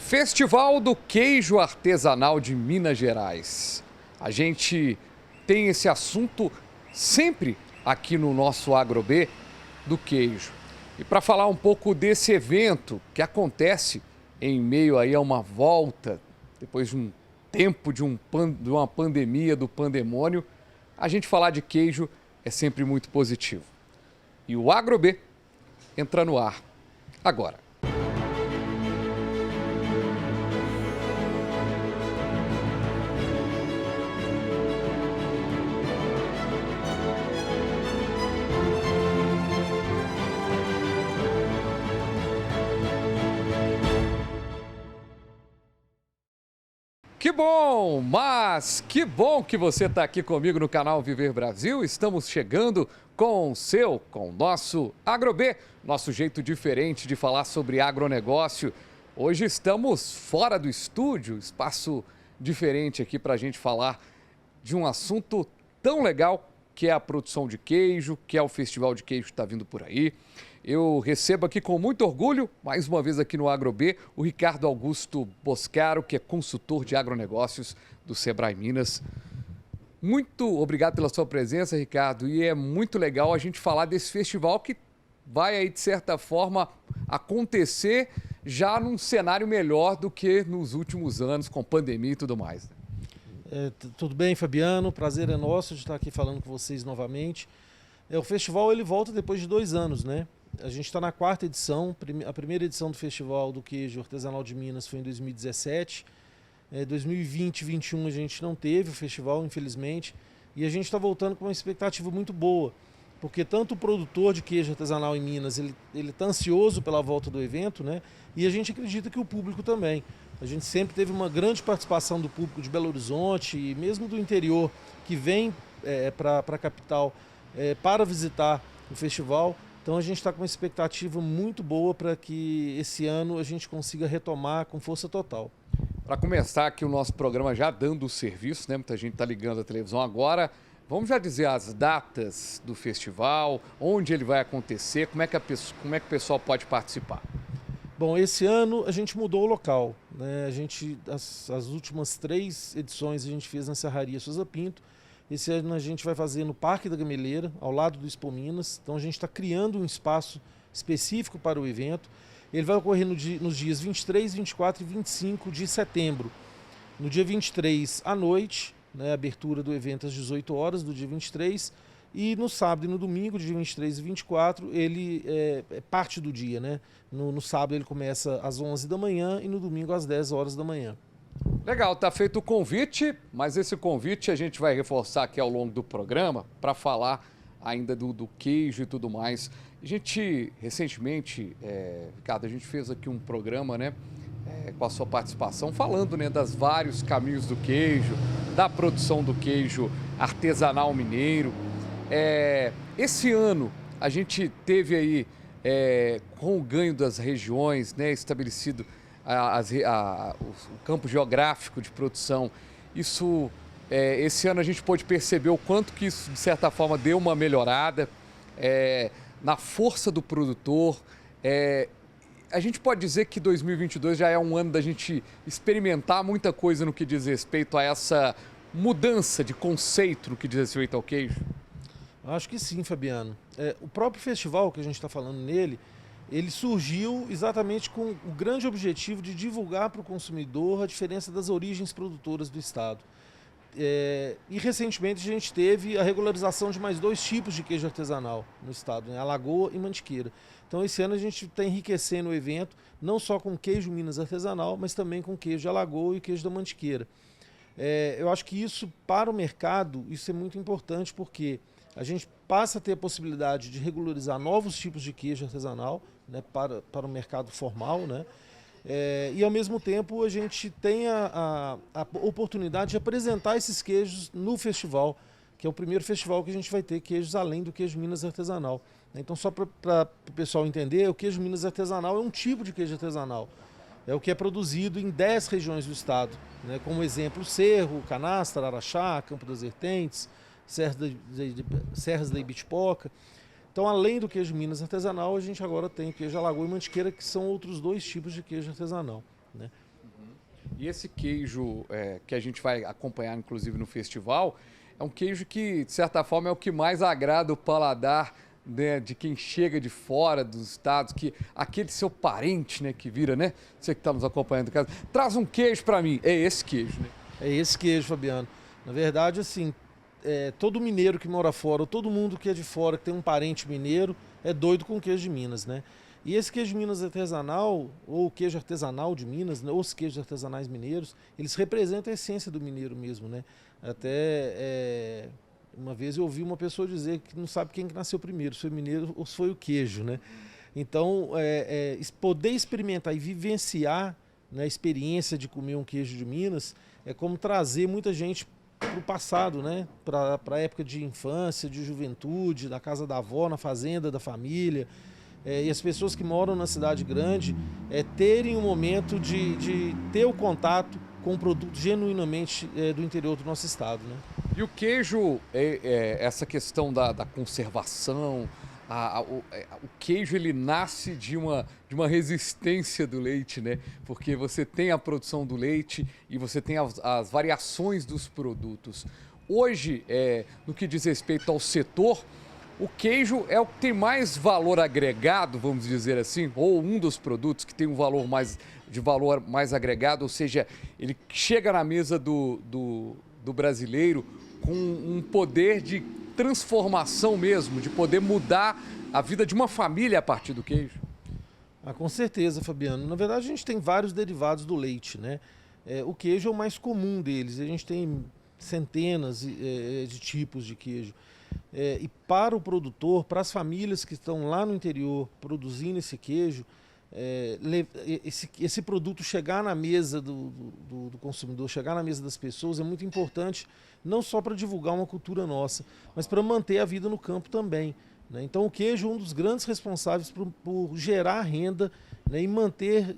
Festival do Queijo Artesanal de Minas Gerais. A gente tem esse assunto sempre aqui no nosso AgroB do queijo. E para falar um pouco desse evento que acontece em meio aí a uma volta, depois de um tempo de uma pandemia, do pandemônio, a gente falar de queijo é sempre muito positivo. E o AgroB entra no ar agora. Que bom, mas que bom que você está aqui comigo no canal Viver Brasil. Estamos chegando com o nosso AgroB, nosso jeito diferente de falar sobre agronegócio. Hoje estamos fora do estúdio, espaço diferente aqui para a gente falar de um assunto tão legal que é a produção de queijo, que é o Festival de Queijo que está vindo por aí. Eu recebo aqui com muito orgulho, mais uma vez aqui no AgroB, o Ricardo Augusto Boscaro, que é consultor de agronegócios do Sebrae Minas. Muito obrigado pela sua presença, Ricardo, e é muito legal a gente falar desse festival que vai aí, de certa forma, acontecer já num cenário melhor do que nos últimos anos, com pandemia e tudo mais. Tudo bem, Fabiano? Prazer é nosso de estar aqui falando com vocês novamente. O festival ele volta depois de 2 anos, né? A gente está na 4ª edição. A primeira edição do Festival do Queijo Artesanal de Minas foi em 2017. 2020 e 2021 a gente não teve o festival, infelizmente. E a gente está voltando com uma expectativa muito boa, porque tanto o produtor de queijo artesanal em Minas, ele está ansioso pela volta do evento, né? E a gente acredita que o público também. A gente sempre teve uma grande participação do público de Belo Horizonte e mesmo do interior que vem para a capital para visitar o festival. Então a gente está com uma expectativa muito boa para que esse ano a gente consiga retomar com força total. Para começar aqui o nosso programa já dando o serviço, né? Muita gente está ligando a televisão agora. Vamos já dizer as datas do festival, onde ele vai acontecer, como é que o pessoal pode participar? Bom, esse ano a gente mudou o local, né? As últimas 3 edições a gente fez na Serraria Souza Pinto. Esse ano a gente vai fazer no Parque da Gameleira, ao lado do Expo Minas. Então a gente está criando um espaço específico para o evento. Ele vai ocorrer nos dias 23, 24 e 25 de setembro. No dia 23 à noite, né, abertura do evento às 18 horas do dia 23. E no sábado e no domingo, dia 23 e 24, ele é parte do dia, né? No sábado ele começa às 11 da manhã e no domingo às 10 horas da manhã. Legal, tá feito o convite, mas esse convite a gente vai reforçar aqui ao longo do programa para falar ainda do queijo e tudo mais. A gente, recentemente, Ricardo, a gente fez aqui um programa, né, com a sua participação, falando, né, das vários caminhos do queijo, da produção do queijo artesanal mineiro. Esse ano a gente teve aí, com o ganho das regiões, né, estabelecido o campo geográfico de produção, esse ano a gente pôde perceber o quanto que isso, de certa forma, deu uma melhorada na força do produtor. A gente pode dizer que 2022 já é um ano da gente experimentar muita coisa no que diz respeito a essa mudança de conceito no que diz respeito ao queijo? Acho que sim, Fabiano. O próprio festival que a gente está falando nele, ele surgiu exatamente com o grande objetivo de divulgar para o consumidor a diferença das origens produtoras do estado. E recentemente a gente teve a regularização de mais 2 tipos de queijo artesanal no estado, né? Alagoa e Mantiqueira. Então esse ano a gente está enriquecendo o evento, não só com queijo Minas artesanal, mas também com queijo de Alagoa e queijo da Mantiqueira. Eu acho que isso, para o mercado, isso é muito importante, porque a gente passa a ter a possibilidade de regularizar novos tipos de queijo artesanal, né, para o mercado formal, né? E ao mesmo tempo a gente tem a oportunidade de apresentar esses queijos no festival, que é o primeiro festival que a gente vai ter queijos além do queijo Minas artesanal. Então, só para o pessoal entender, o queijo Minas artesanal é um tipo de queijo artesanal. É o que é produzido em 10 regiões do estado, né? Como exemplo, Cerro, Canastra, Araxá, Campo das Vertentes, Serras da Ibitipoca. Então, além do queijo Minas artesanal, a gente agora tem queijo Alagoa e Mantiqueira, que são outros 2 tipos de queijo artesanal, né? E esse queijo que a gente vai acompanhar, inclusive, no festival, é um queijo que, de certa forma, é o que mais agrada o paladar, né, de quem chega de fora dos estados, que aquele seu parente, né, que vira, né? Você que está nos acompanhando em casa, traz um queijo para mim. É esse queijo, né? É esse queijo, Fabiano. Na verdade, assim, todo mineiro que mora fora, ou todo mundo que é de fora, que tem um parente mineiro, é doido com queijo de Minas, né? E esse queijo de Minas artesanal, ou queijo artesanal de Minas, né, ou os queijos artesanais mineiros, eles representam a essência do mineiro mesmo, né? Até uma vez eu ouvi uma pessoa dizer que não sabe quem que nasceu primeiro, se foi o mineiro ou se foi o queijo, né? Então, poder experimentar e vivenciar, né, a experiência de comer um queijo de Minas é como trazer muita gente para o passado, né? Para a época de infância, de juventude, da casa da avó, na fazenda da família. E as pessoas que moram na cidade grande terem um momento de ter o contato com um produto genuinamente do interior do nosso estado, né? E o queijo, essa questão da conservação, o queijo ele nasce de uma resistência do leite, né? Porque você tem a produção do leite e você tem as variações dos produtos. Hoje, no que diz respeito ao setor, o queijo é o que tem mais valor agregado, vamos dizer assim, ou um dos produtos que tem um valor mais agregado, ou seja, ele chega na mesa do brasileiro com um poder de transformação mesmo, de poder mudar a vida de uma família a partir do queijo. Com certeza, Fabiano. Na verdade, a gente tem vários derivados do leite, né? O queijo é o mais comum deles. A gente tem centenas de tipos de queijo. E para o produtor, para as famílias que estão lá no interior produzindo esse queijo, esse produto chegar na mesa do consumidor, chegar na mesa das pessoas é muito importante, não só para divulgar uma cultura nossa, mas para manter a vida no campo também, né? Então o queijo é um dos grandes responsáveis por gerar renda, né, e manter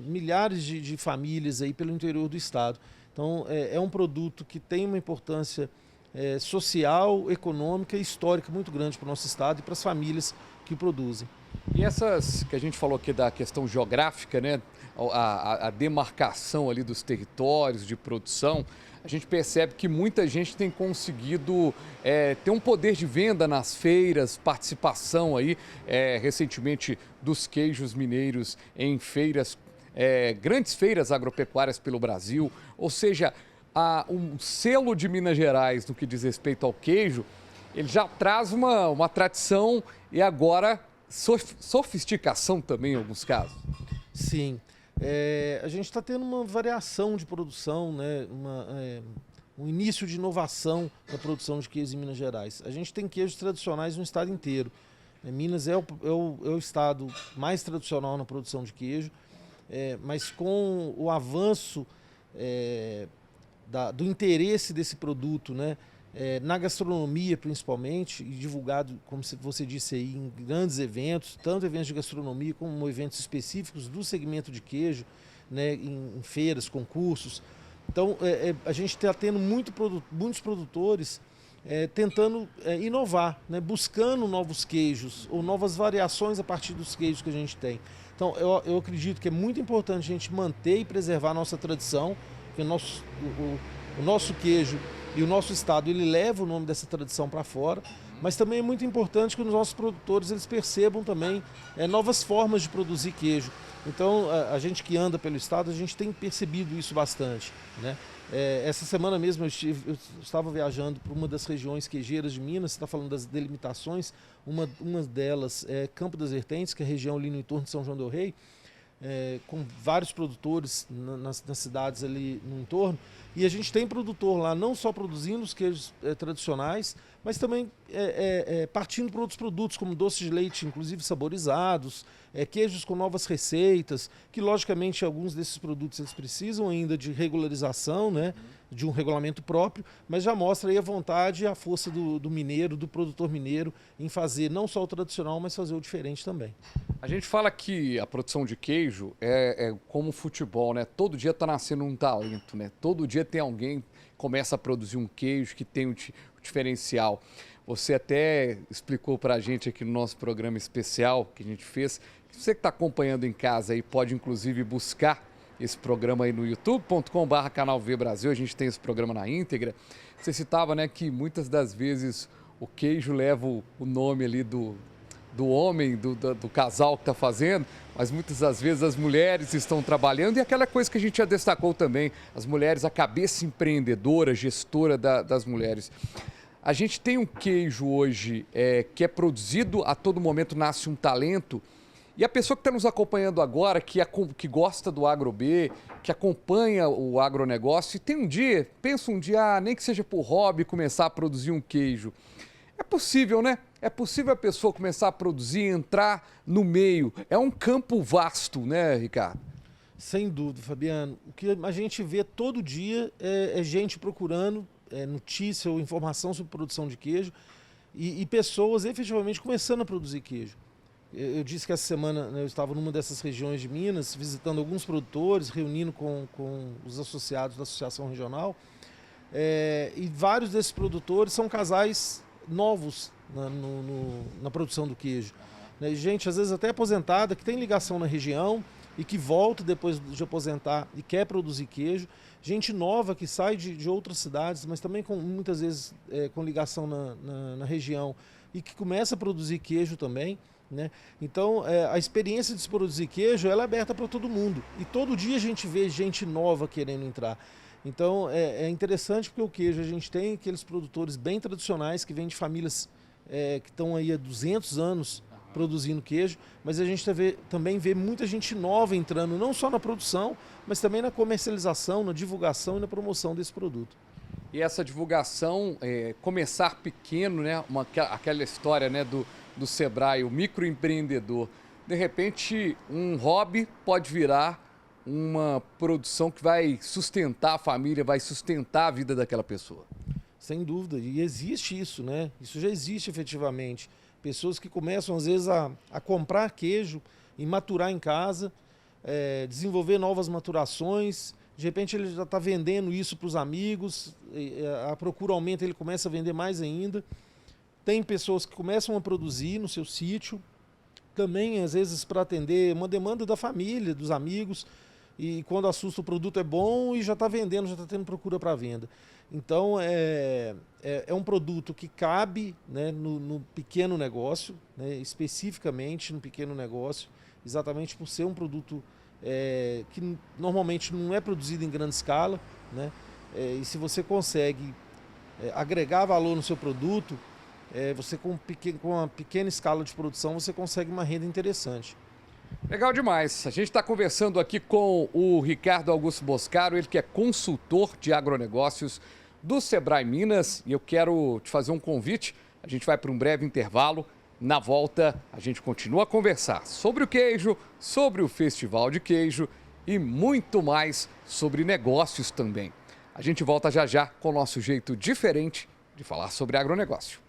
milhares de famílias aí pelo interior do estado. Então é um produto que tem uma importância social, econômica e histórica muito grande para o nosso estado e para as famílias que o produzem. E essas que a gente falou aqui da questão geográfica, né? A demarcação ali dos territórios de produção, a gente percebe que muita gente tem conseguido ter um poder de venda nas feiras, participação aí recentemente dos queijos mineiros em feiras, grandes feiras agropecuárias pelo Brasil, ou seja, um selo de Minas Gerais no que diz respeito ao queijo, ele já traz uma tradição e agora sofisticação também em alguns casos. Sim, a gente está tendo uma variação de produção, né? Um início de inovação na produção de queijos em Minas Gerais. A gente tem queijos tradicionais no estado inteiro. Minas é o estado mais tradicional na produção de queijo, mas com o avanço do interesse desse produto, né, na gastronomia principalmente, e divulgado, como você disse aí, em grandes eventos, tanto eventos de gastronomia como eventos específicos do segmento de queijo, né, em feiras, concursos. Então a gente está tendo muitos produtores tentando inovar, né, buscando novos queijos ou novas variações a partir dos queijos que a gente tem. Então eu acredito que é muito importante a gente manter e preservar a nossa tradição, que o nosso queijo e o nosso estado ele leva o nome dessa tradição para fora, mas também é muito importante que os nossos produtores eles percebam também novas formas de produzir queijo. Então a gente que anda pelo estado, a gente tem percebido isso bastante, né? Essa semana mesmo eu estava viajando para uma das regiões queijeiras de Minas. Você está falando das delimitações, uma delas é Campo das Vertentes, que é a região ali no entorno de São João del Rei, com vários produtores nas cidades ali no entorno, e a gente tem produtor lá não só produzindo os queijos tradicionais, mas também partindo para outros produtos, como doce de leite, inclusive saborizados, queijos com novas receitas, que logicamente alguns desses produtos eles precisam ainda de regularização, né, de um regulamento próprio, mas já mostra aí a vontade e a força do mineiro, do produtor mineiro, em fazer não só o tradicional, mas fazer o diferente também. A gente fala que a produção de queijo é como futebol, né? Todo dia está nascendo um talento, né? Todo dia tem alguém que começa a produzir um queijo que tem o diferencial. Você até explicou para a gente aqui no nosso programa especial que a gente fez, que você que está acompanhando em casa aí pode inclusive buscar esse programa aí no youtube.com/canal V Brasil, a gente tem esse programa na íntegra. Você citava, né, que muitas das vezes o queijo leva o nome ali do homem, do casal que está fazendo, mas muitas das vezes as mulheres estão trabalhando e aquela coisa que a gente já destacou também, as mulheres, a cabeça empreendedora, gestora das mulheres. A gente tem um queijo hoje que é produzido, a todo momento nasce um talento. E a pessoa que está nos acompanhando agora, que gosta do Agro B, que acompanha o agronegócio, e tem pensa um dia, nem que seja por hobby, começar a produzir um queijo. É possível, né? É possível a pessoa começar a produzir, entrar no meio. É um campo vasto, né, Ricardo? Sem dúvida, Fabiano. O que a gente vê todo dia é gente procurando notícia ou informação sobre produção de queijo e pessoas efetivamente começando a produzir queijo. Eu disse que essa semana, né, eu estava numa dessas regiões de Minas, visitando alguns produtores, reunindo com os associados da Associação Regional, e vários desses produtores são casais novos na produção do queijo. Gente, às vezes até aposentada, que tem ligação na região e que volta depois de aposentar e quer produzir queijo. Gente nova que sai de outras cidades, mas também muitas vezes com ligação na região e que começa a produzir queijo também. Né? Então, a experiência de se produzir queijo ela é aberta para todo mundo. E todo dia a gente vê gente nova querendo entrar. Então, é interessante porque o queijo a gente tem aqueles produtores bem tradicionais que vêm de famílias que estão aí há 200 anos produzindo queijo, mas a gente também vê muita gente nova entrando, não só na produção, mas também na comercialização, na divulgação e na promoção desse produto. E essa divulgação, começar pequeno, né? Aquela história, né, do Sebrae, o microempreendedor. De repente, um hobby pode virar uma produção que vai sustentar a família, vai sustentar a vida daquela pessoa. Sem dúvida, e existe isso, né? Isso já existe efetivamente. Pessoas que começam, às vezes, a comprar queijo e maturar em casa, desenvolver novas maturações. De repente, ele já está vendendo isso para os amigos, a procura aumenta, ele começa a vender mais ainda. Tem pessoas que começam a produzir no seu sítio, também, às vezes, para atender uma demanda da família, dos amigos, e quando assusta o produto é bom e já está vendendo, já está tendo procura para venda. Então, é um produto que cabe, né, no pequeno negócio, né, especificamente no pequeno negócio, exatamente por ser um produto que normalmente não é produzido em grande escala, né, e se você consegue agregar valor no seu produto, você com uma pequena escala de produção, você consegue uma renda interessante. Legal demais. A gente está conversando aqui com o Ricardo Augusto Boscaro, ele que é consultor de agronegócios do Sebrae Minas. E eu quero te fazer um convite. A gente vai para um breve intervalo. Na volta, a gente continua a conversar sobre o queijo, sobre o Festival de Queijo e muito mais sobre negócios também. A gente volta já já com o nosso jeito diferente de falar sobre agronegócio.